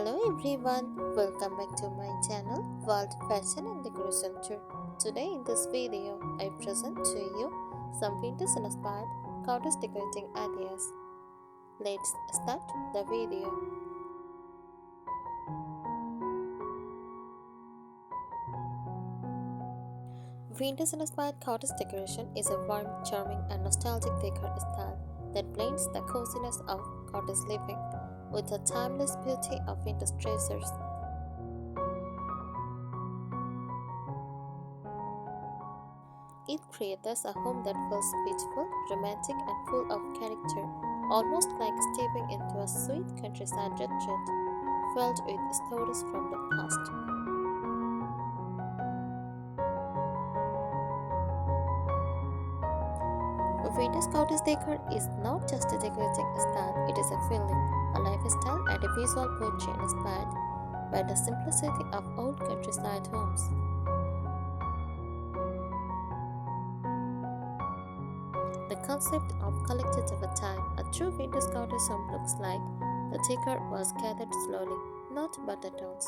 Hello everyone, welcome back to my channel World Fashion and Decoration Tour. Today in this video, I present to you some vintage inspired cottage decorating ideas. Let's start the video. Vintage inspired cottage decoration is a warm, charming and nostalgic decor style that blends the coziness of cottage living with the timeless beauty of vintage treasures. It creates a home that feels peaceful, romantic, and full of character, almost like stepping into a sweet countryside retreat filled with stories from the past. Vintage cottage decor is not just a decorating style, it is a feeling, a lifestyle, and a visual poetry inspired by the simplicity of old countryside homes. The concept of collected over time, a true vintage cottage home looks like the decor was gathered slowly, not button downs.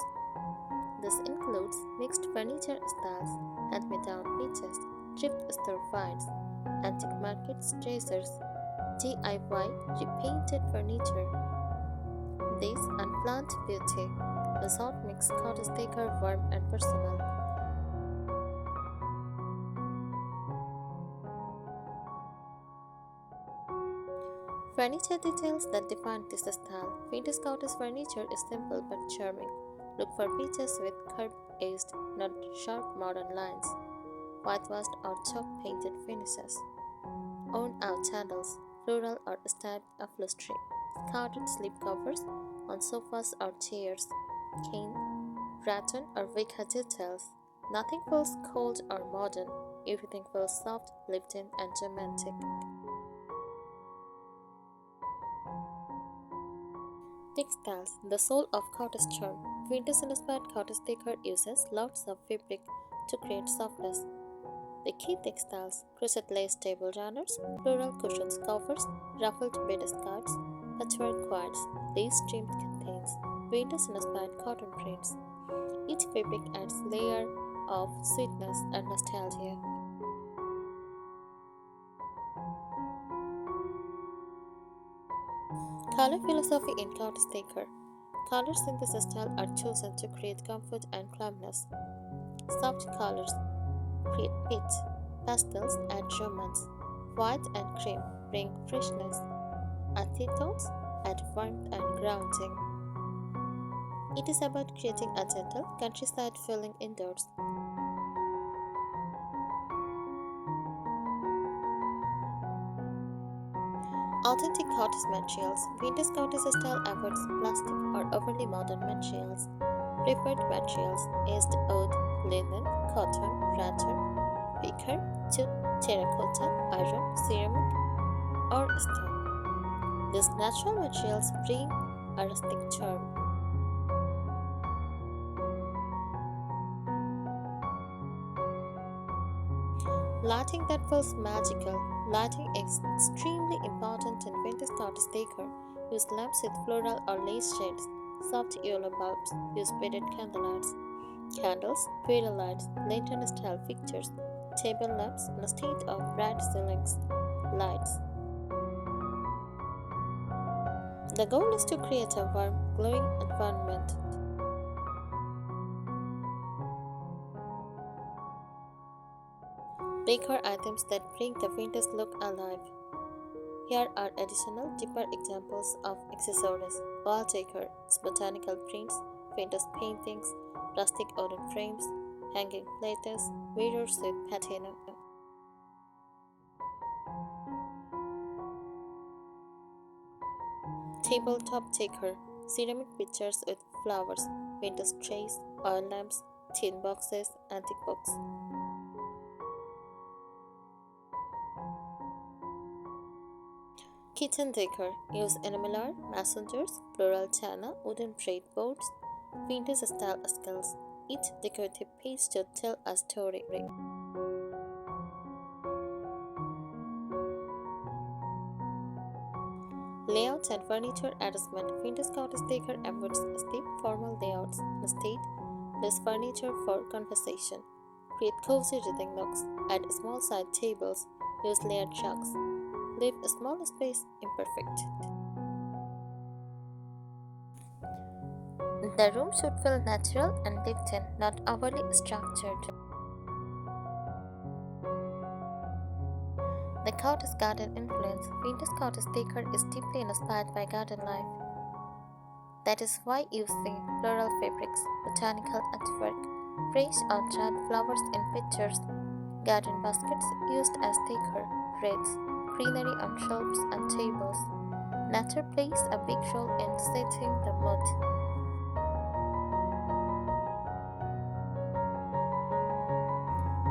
This includes mixed furniture styles, hand-me-down pieces, thrift store finds, antique market treasures, DIY repainted furniture. This unplanned beauty resort makes cottage decor warm and personal. Furniture details that define this style. Vintage cottage furniture is simple but charming. Look for pieces with curved-edged, not sharp modern lines, whitewashed or chalk-painted finishes, worn-out handles, floral or stabbed upholstery, scattered slipcovers on sofas or chairs, cane, rattan or wicker details. Nothing feels cold or modern. Everything feels soft, lived-in, and romantic. Textiles, the soul of cottage charm. Vintage-inspired cottage decor uses lots of fabric to create softness. The key textiles: crochet lace table runners, floral cushions covers, ruffled bed skirts, patchwork quilts. Lace trimmed contains vintage-inspired cotton prints. Each fabric adds layer of sweetness and nostalgia. Color philosophy in cottage decor. Colors in this style are chosen to create comfort and calmness. Soft colors create peach, pastels add romance, white and cream bring freshness, earthy tones add warmth and grounding. It is about creating a gentle countryside feeling indoors. Authentic cottage materials. Vintage cottage style avoids plastic or overly modern materials. Preferred materials: aged wood, linen, cotton, rattan, wicker, jute, terracotta, iron, ceramic, or stone. These natural materials bring a rustic charm. Lighting that feels magical. Lighting is extremely important in vintage cottage decor. Use lamps with floral or lace shades. Soft yellow bulbs. Use beaded candlelights. Candles, fairy lights, lantern-style fixtures, table lamps instead of bright ceilings. Lights. The goal is to create a warm, glowing environment. Decor items that bring the vintage look alive. Here are additional deeper examples of accessories: wall decor, botanical prints, vintage paintings, rustic wooden frames, hanging plates, mirrors with patina. Tabletop decor, ceramic pictures with flowers, vintage trays, oil lamps, tin boxes, antique books. Kitchen decor, use enamellar, mason jars, floral china, wooden breadboards, vintage style skills. Each decorative piece should tell a story. Layouts and furniture adjustment. Vintage cottage decor avoids steep formal layouts. Instead, place furniture for conversation. Create cozy reading nooks. Add small side tables. Use layered rugs. Leave a small space imperfect. The room should feel natural and lived in, not overly structured. The cottage garden influence. Vintage cottage decor is deeply inspired by garden life. That is why you see floral fabrics, botanical artwork, fresh or dried flowers in pictures, garden baskets used as decor, wreaths, greenery on shelves and tables. Nature plays a big role in setting the mood.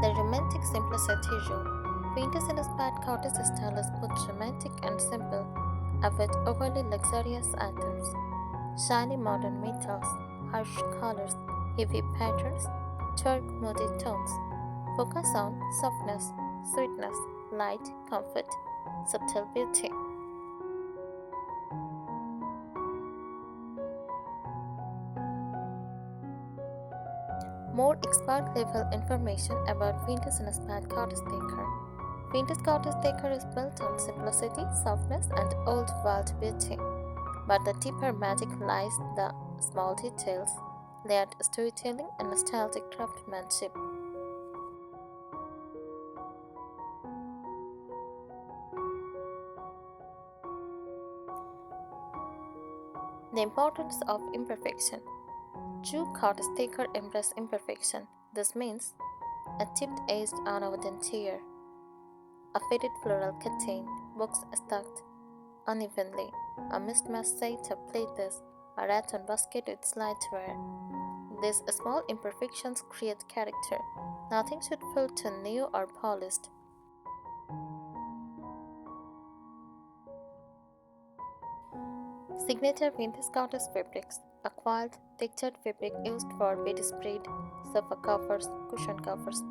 The romantic simplicity rule. Vintage inspired cottage style is both romantic and simple, avoid overly luxurious items. Shiny modern metals, harsh colors, heavy patterns, dark moody tones. Focus on softness, sweetness, light, comfort, subtle beauty. More expert level information about vintage inspired cottage decor. Vintage cottage decor is built on simplicity, softness, and old world beauty. But the deeper magic lies in the small details, layered storytelling, and nostalgic craftsmanship. The importance of imperfection. True cottage decor embraces imperfection. This means a chipped edge on a wooden chair, a faded floral curtain, books stacked unevenly, a mismatched set of plates, a rattan basket with slideware. These small imperfections create character. Nothing should feel too new or polished. Signature vintage cottage fabrics. A quilt textured fabric used for bedspread, sofa covers, cushion covers,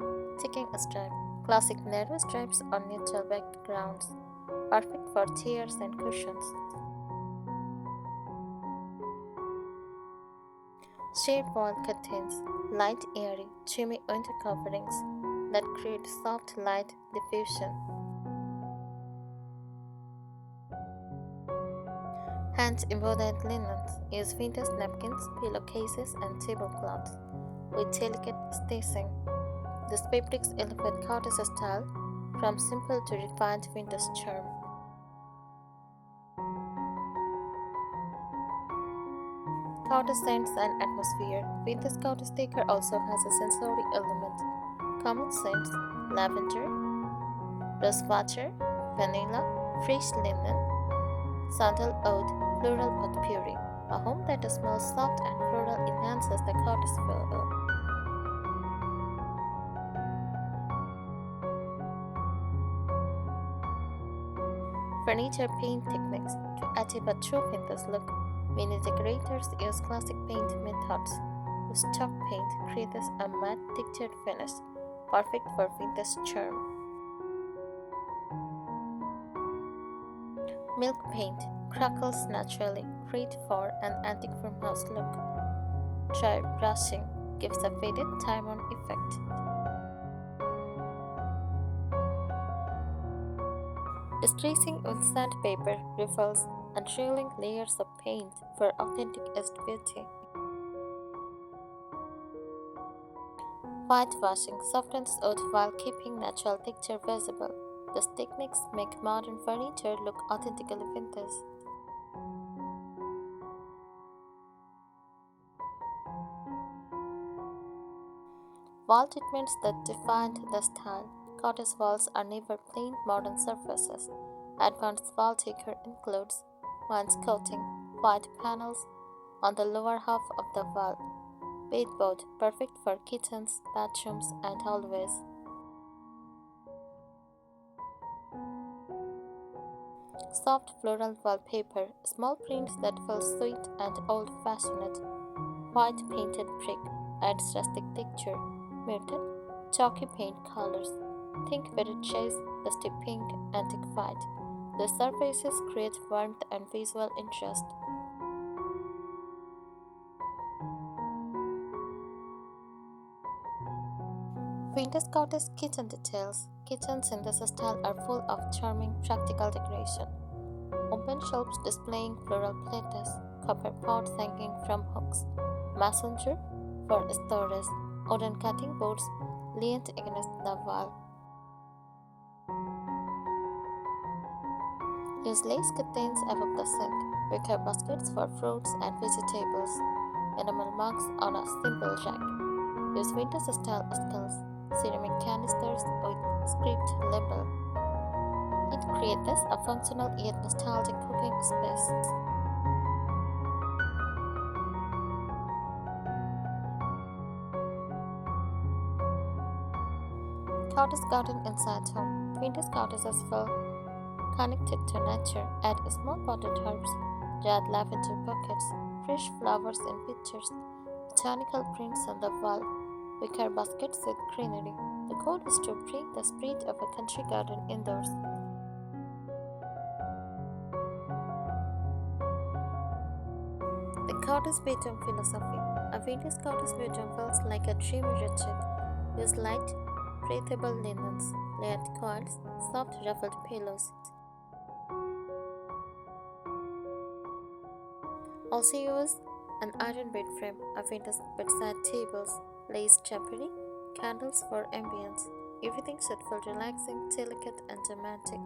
ticking stripe. Classic narrow stripes on neutral backgrounds. Perfect for chairs and cushions. Shade wall curtains. Light, airy, dreamy winter coverings that create soft light diffusion. Hand embroidered linens use vintage napkins, pillowcases, and tablecloths with delicate stitching. These fabrics elevate cottage style from simple to refined vintage charm. Cottage scents and atmosphere. Vintage cottage decor also has a sensory element. Common scents: lavender, rosewater, vanilla, fresh linen, sandalwood, floral potpourri. A home that smells soft and floral enhances the cottage feel. Furniture paint techniques. To achieve a true vintage look, many decorators use classic paint methods. With chalk paint creates a matte textured finish, perfect for vintage charm. Milk paint crackles naturally, great for an antique farmhouse look. Dry brushing gives a faded time-on effect. Distressing with sandpaper refills and drilling layers of paint for authentic edged beauty. Whitewashing softens wood while keeping natural texture visible. These techniques make modern furniture look authentically vintage. Wall treatments that defined the style. Cottage walls are never plain modern surfaces. Advanced wall decor includes wainscoting, white panels on the lower half of the wall, baseboard perfect for kitchens, bathrooms, and hallways. Soft floral wallpaper, small prints that feel sweet and old-fashioned. White painted brick adds rustic texture. Muted, chalky paint colors. Think vivid shades, dusty pink, antique white. The surfaces create warmth and visual interest. Vintage cottage kitchen details. Kitchens in this style are full of charming practical decoration. Open shelves displaying floral platters, copper pots hanging from hooks, messenger for storage, wooden cutting boards leaned against the wall. Use lace curtains above the sink, wicker baskets for fruits and vegetables, enamel mugs on a simple rack. Use vintage style skulls, ceramic canisters with script label. It creates a functional yet nostalgic cooking space. Cottage garden inside home. Vintage cottages feel connected to nature. Add small potted herbs, red lavender buckets, fresh flowers in pitchers, botanical prints on the wall, wicker baskets with greenery. The goal is to bring the spirit of a country garden indoors. The cottage bedroom philosophy. A vintage cottage bedroom feels like a dreamy retreat. Use light, breathable linens, layered coils, soft ruffled pillows. Also use an iron bed frame, a vintage bedside tables, lace drapery, candles for ambience. Everything should feel relaxing, delicate, and romantic.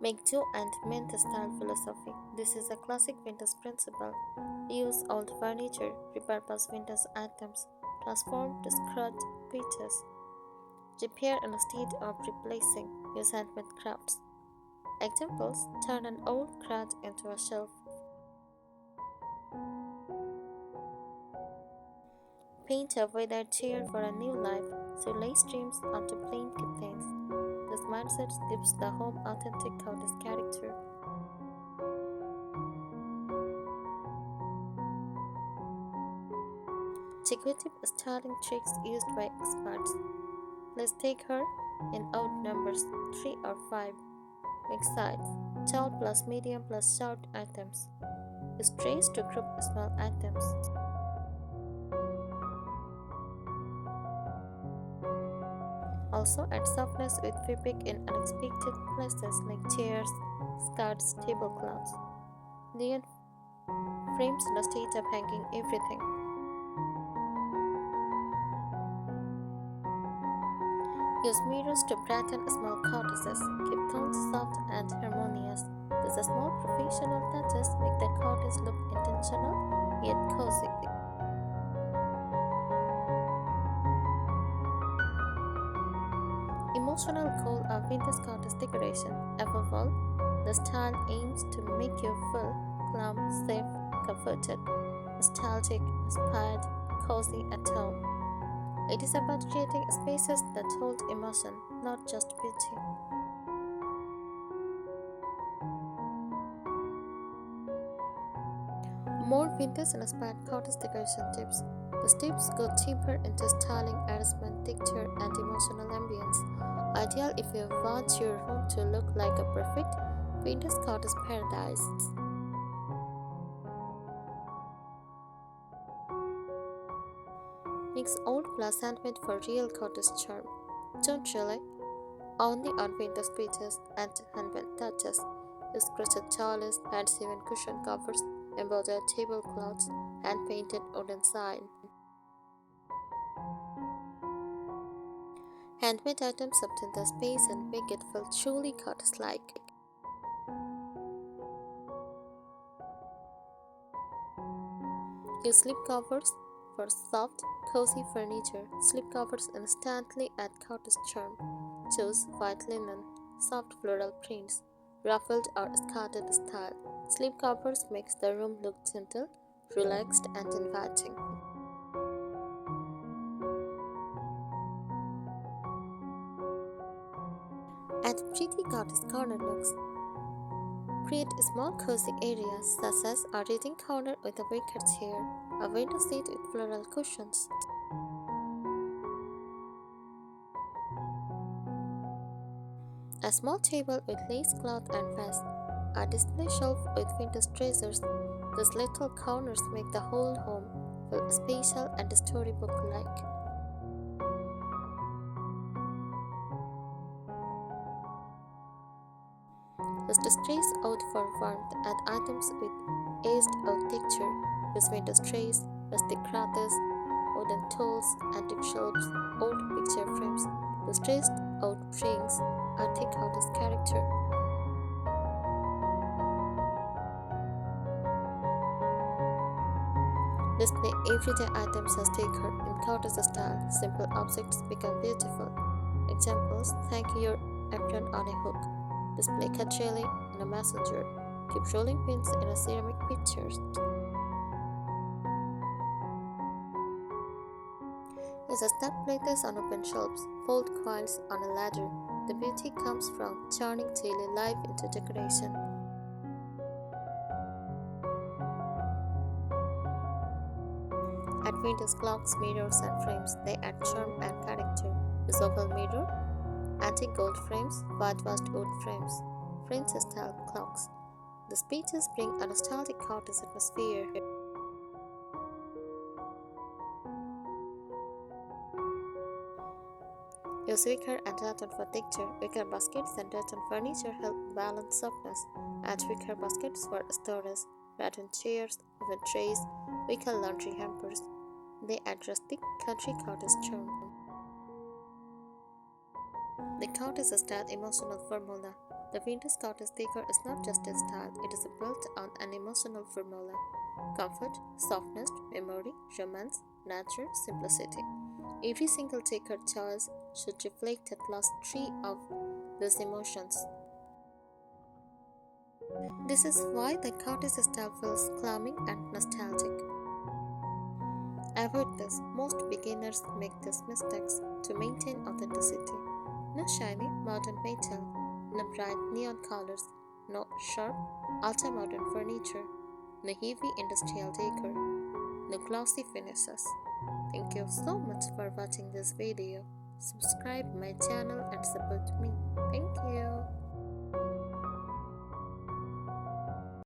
Make do and mend style philosophy. This is a classic vintage principle. Use old furniture, repurpose vintage items, transform discarded pieces, repair instead of replacing, use handmade crafts. Examples: turn an old craft into a shelf. Paint a weathered chair for a new life, so lace streams onto plain curtains. This mindset gives the home authentic cottage character. Decorative styling tricks used by experts. Let's take her in odd numbers 3 or 5. Mix sides, tall plus medium plus short items. Use trays to group small items. Also add softness with fabric in unexpected places like chairs, skirts, tablecloths. Neon frames instead of hanging everything. Use mirrors to brighten small cottages. Keep tones soft and harmonious. These small professional touches make the cottage look intentional yet cozy. Emotional goal of vintage cottage decoration. Above all, the style aims to make you feel calm, safe, comforted, nostalgic, inspired, cozy at home. It is about creating spaces that hold emotion, not just beauty. More vintage inspired cottage decoration tips. The tips go deeper into styling, arrangement, texture, and emotional ambience. Ideal if you want your home to look like a perfect vintage cottage paradise. Mix old plus handmade for real cottage charm. Don't rely only on vintage pieces and handmade touches. Use crochet tireless, hand-sewn cushion covers, embroidered tablecloths, hand-painted wooden sign. Handmade items obtain the space and make it feel truly cottage-like. Use slip covers for soft, cozy furniture. Slip covers instantly add cottage charm. Choose white linen, soft floral prints, ruffled or scattered style. Slip covers makes the room look gentle, relaxed, and inviting. Add pretty cottage corner nooks. Create small cozy areas such as a reading corner with a wicker chair, a window seat with floral cushions. A small table with lace cloth and vase, a display shelf with vintage treasures. These little corners make the whole home feel special and storybook-like. Use the trays out for warmth and items with aged oak texture. Use vintage trays, rustic crates, wooden tools, antique shelves, old picture frames. The stressed out brings a thick artist character. Display everyday items as decor in cottage style. Simple objects become beautiful. Examples: hang your apron on a hook. Display cutlery in a messenger. Keep rolling pins in a ceramic pictures. Use a stud plates on open shelves. Fold coils on a ladder. The beauty comes from turning daily life into decoration. Add vintage clocks, mirrors, and frames. They add charm and character. Use oval mirror, antique gold frames, whitewashed wood frames, French style clocks. The pieces bring a nostalgic cottage atmosphere. Use wicker and rattan for texture. Wicker baskets and rattan furniture help balance softness. Add wicker baskets for storage, rattan chairs, oven trays, wicker laundry hampers. They add rustic country cottage charm. The cottage style emotional formula. The vintage cottage decor is not just a style, it is built on an emotional formula. Comfort, softness, memory, romance, nature, simplicity. Every single decor choice should reflect at least three of these emotions. This is why the cottage style feels calming and nostalgic. Avoid this. Most beginners make these mistakes to maintain authenticity. No shiny modern metal, no bright neon colors, no sharp ultra-modern furniture, no heavy industrial decor, no glossy finishes. Thank you so much for watching this video. Subscribe my channel and support me. Thank you.